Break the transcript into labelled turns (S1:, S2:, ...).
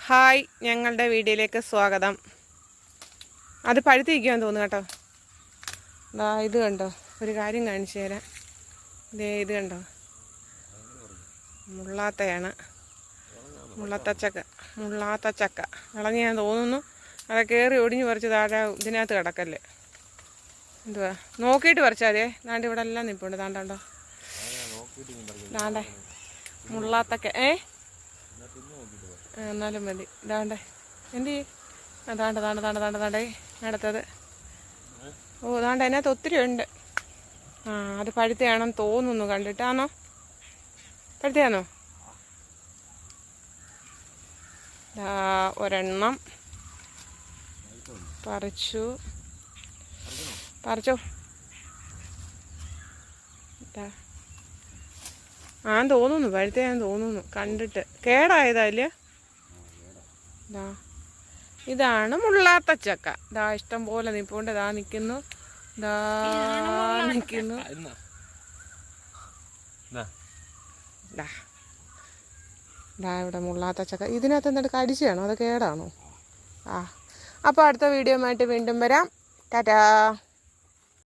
S1: Hi, ഞങ്ങളുടെ വീഡിയോയിലേക്ക് സ്വാഗതം. അത് പഴുത്തിരിക്കുവാൻ തോന്നുന്നു കേട്ടോ. ഇത് കണ്ടോ, ഒരു കാര്യം കാണിച്ചു തരാം. ഇത് കണ്ടോ, മുള്ളാത്തയാണ്. മുള്ളാത്ത ചക്ക വിളഞ്ഞ് ഞാൻ തോന്നുന്നു. അത് കയറി ഒടിഞ്ഞ് പറിച്ച് താഴെ ഇതിനകത്ത് കിടക്കല്ലേ. എന്തുവാ നോക്കിയിട്ട് പറിച്ചാൽ മതിയേ. ദാണ്ട് ഇവിടെ എല്ലാം നിൽപ്പുണ്ട്. താണ്ടോ ദാണ്ടേ മുള്ളാത്തക്ക. എന്നാലും മതി. ഇതാണ്ടേ എന്ത് താണ്ടേ അടുത്തത്. താണ്ട അതിനകത്ത് ഒത്തിരി ഉണ്ട്. അത് പഴുത്തയാണെന്ന് തോന്നുന്നു കണ്ടിട്ടാണോ? പഴുത്തയാണോ? ഒരെണ്ണം പറിച്ചോ. തോന്നുന്നു പഴുത്തയാന്ന് തോന്നുന്നു കണ്ടിട്ട്. കേടായതല്ലേ. ഇതാണ് മുള്ളാത്ത ചക്ക. ഇഷ്ടം പോലെ നിൽപ്പുണ്ട്. നിൽക്കുന്നു. ഇവിടെ മുള്ളാത്ത ചക്ക. ഇതിനകത്ത് എന്നിട്ട് കടിച്ചാണോ? അത് കേടാണോ? അപ്പോൾ അടുത്ത വീഡിയോ ആയിട്ട് വീണ്ടും വരാം. ടാറ്റാ.